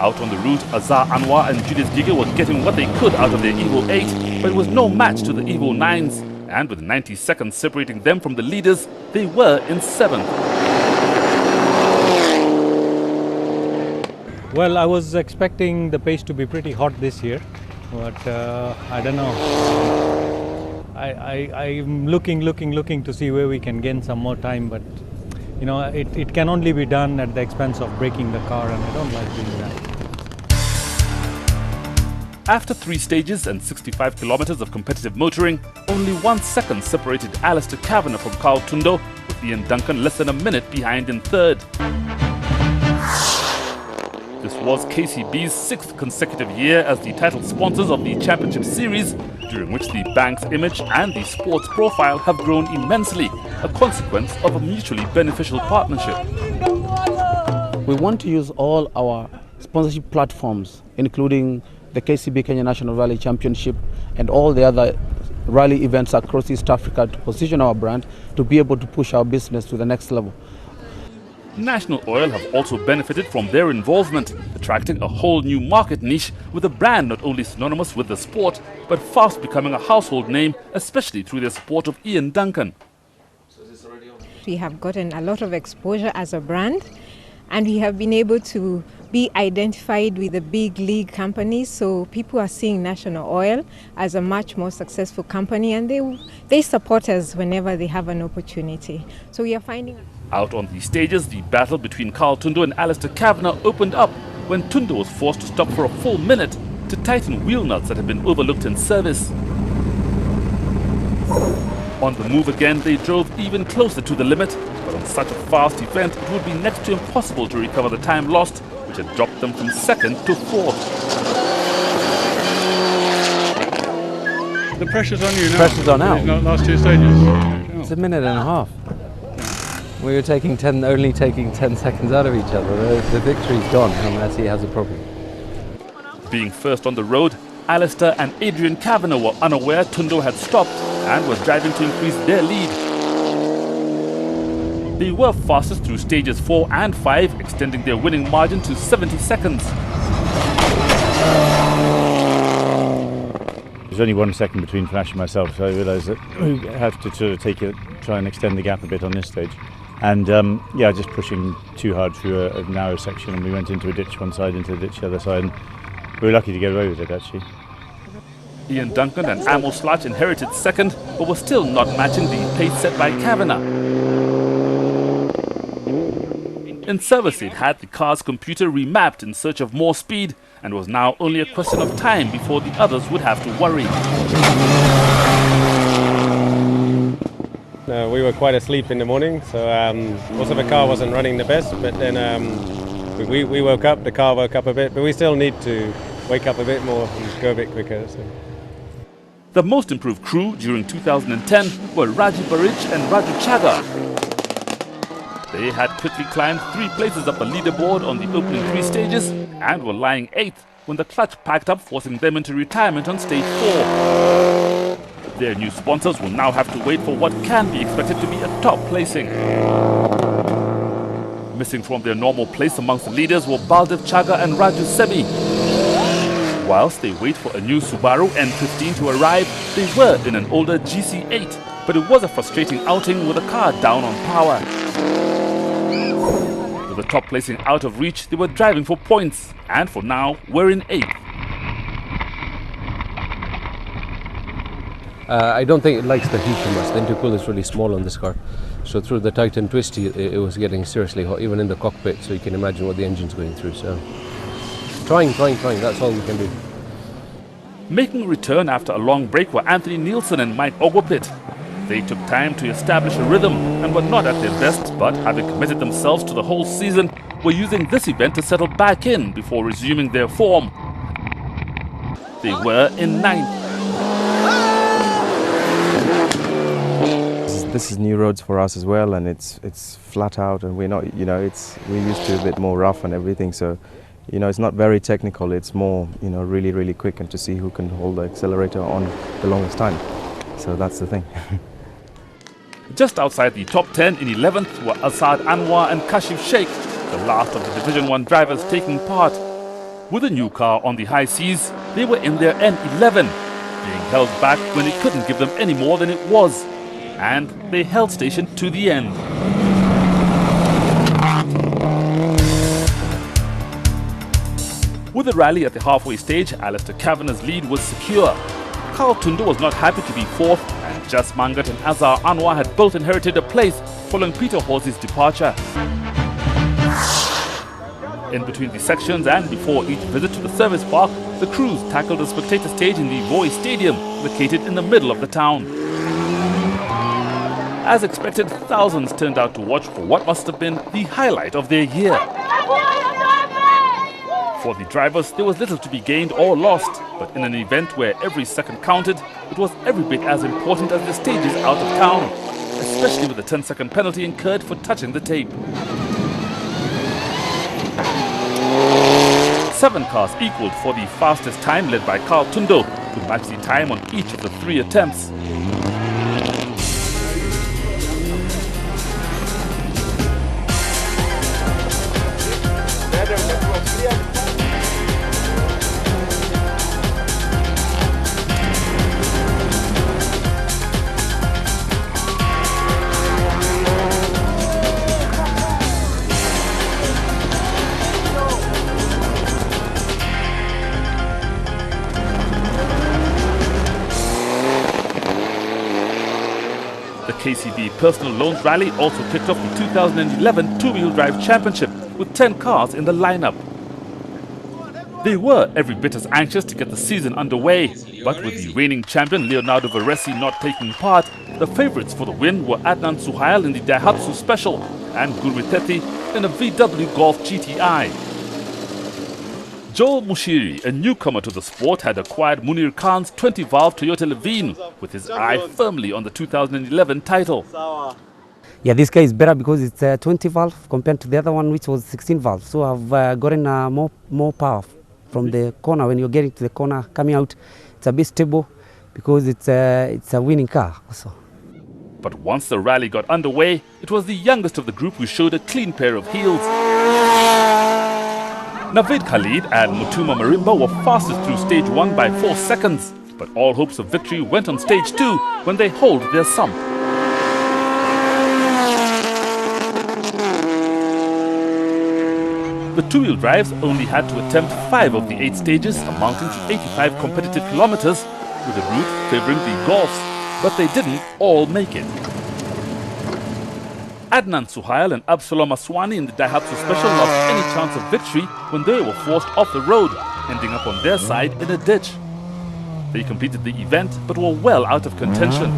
Out on the route, Azhar Anwar and Julius Giga were getting what they could out of their Evo 8, but it was no match to the Evo 9s. And with 90 seconds separating them from the leaders, they were in 7th. Well, I was expecting the pace to be pretty hot this year, but I don't know. I'm looking to see where we can gain some more time, but you know, it can only be done at the expense of breaking the car, and I don't like doing that. After 3 stages and 65 kilometers of competitive motoring, only 1 second separated Alistair Kavanagh from Carl Tundo, with Ian Duncan less than a minute behind in 3rd. This was KCB's 6th consecutive year as the title sponsors of the Championship Series, during which the bank's image and the sports profile have grown immensely, a consequence of a mutually beneficial partnership. We want to use all our sponsorship platforms, including the KCB Kenya National Rally Championship and all the other rally events across East Africa, to position our brand to be able to push our business to the next level. National Oil have also benefited from their involvement, attracting a whole new market niche with a brand not only synonymous with the sport, but fast becoming a household name, especially through their support of Ian Duncan. We have gotten a lot of exposure as a brand, and we have been able to be identified with the big league companies, so people are seeing National Oil as a much more successful company, and they support us whenever they have an opportunity. So we are finding... Out on these stages, the battle between Carl Tundo and Alistair Kavanagh opened up when Tundo was forced to stop for a full minute to tighten wheel nuts that had been overlooked in service. On the move again, they drove even closer to the limit, but on such a fast event, it would be next to impossible to recover the time lost, which had dropped them from 2nd to 4th. The pressure's on you now. Pressure's on now. Last 2 stages. It's a minute and a half. We were only taking 10 seconds out of each other. The victory's gone unless he has a problem. Being first on the road, Alistair and Adrian Kavanagh were unaware Tundo had stopped and was driving to increase their lead. They were fastest through stages 4 and 5, extending their winning margin to 70 seconds. There's only 1 second between Flash and myself, so I realised that we have to sort of try and extend the gap a bit on this stage. And yeah, just pushing too hard through a narrow section, and we went into a ditch one side, into a ditch the other side, and we were lucky to get away with it actually. Ian Duncan and Amos Slach inherited 2nd, but were still not matching the pace set by Kavanagh. In service, they'd had the car's computer remapped in search of more speed, and was now only a question of time before the others would have to worry. We were quite asleep in the morning, so also the car wasn't running the best, but then we woke up, the car woke up a bit, but we still need to wake up a bit more and go a bit quicker. So. The most improved crew during 2010 were Raji Barich and Raju Chaga. They had quickly climbed 3 places up the leaderboard on the opening 3 stages and were lying 8th when the clutch packed up, forcing them into retirement on stage 4. Their new sponsors will now have to wait for what can be expected to be a top placing. Missing from their normal place amongst the leaders were Baldev Chaga and Raju Sebi. Whilst they wait for a new Subaru N15 to arrive, they were in an older GC8, but it was a frustrating outing with the car down on power. With the top placing out of reach, they were driving for points, and for now, we're in 8th. I don't think it likes the heat too much. The intercooler is really small on this car. So through the tight and twisty, it was getting seriously hot, even in the cockpit, so you can imagine what the engine's going through. So trying, that's all we can do. Making a return after a long break were Anthony Nielsen and Mike Ogwapit. They took time to establish a rhythm and were not at their best, but having committed themselves to the whole season, were using this event to settle back in before resuming their form. They were in 9th. This is new roads for us as well, and it's flat out, and we're not, we're used to a bit more rough and everything, so it's not very technical. It's more, really quick, and to see who can hold the accelerator on the longest time. So that's the thing. Just outside the top 10 in 11th were Asad Anwar and Kashif Sheikh, the last of the Division 1 drivers taking part. With a new car on the high seas, they were in their N11, being held back when it couldn't give them any more than it was. And they held station to the end. With the rally at the halfway stage, Alistair Kavanagh's lead was secure. Carl Tundo was not happy to be fourth, and Jas Mangat and Azhar Anwar had both inherited a place following Peter Horsey's departure. In between the sections and before each visit to the service park, the crews tackled the spectator stage in the Voi Stadium, located in the middle of the town. As expected, thousands turned out to watch for what must have been the highlight of their year. For the drivers, there was little to be gained or lost, but in an event where every second counted, it was every bit as important as the stages out of town, especially with the 10-second penalty incurred for touching the tape. 7 cars equaled for the fastest time, led by Carl Tundo, who matched the time on each of the 3 attempts. The KCB Personal Loans Rally also kicked off the 2011 Two-Wheel Drive Championship with 10 cars in the lineup. They were every bit as anxious to get the season underway, but with the reigning champion Leonardo Varese not taking part, the favourites for the win were Adnan Suhail in the Daihatsu Special and Gurvi Tethi in a VW Golf GTI. Joel Mushiri, a newcomer to the sport, had acquired Munir Khan's 20-valve Toyota Levine with his eye firmly on the 2011 title. Yeah, this car is better because it's a 20-valve compared to the other one, which was 16-valve. So I've gotten more power from the corner. When you're getting to the corner, coming out, it's a bit stable because it's a winning car also. But once the rally got underway, it was the youngest of the group who showed a clean pair of heels. Naveed Khalid and Mutuma Marimba were fastest through stage 1 by 4 seconds, but all hopes of victory went on stage 2 when they holed their sump. The two-wheel drives only had to attempt 5 of the 8 stages, amounting to 85 competitive kilometers, with the route favouring the Golfs, but they didn't all make it. Adnan Suhail and Absalom Aswani in the Daihatsu Special lost any chance of victory when they were forced off the road, ending up on their side in a ditch. They completed the event but were well out of contention.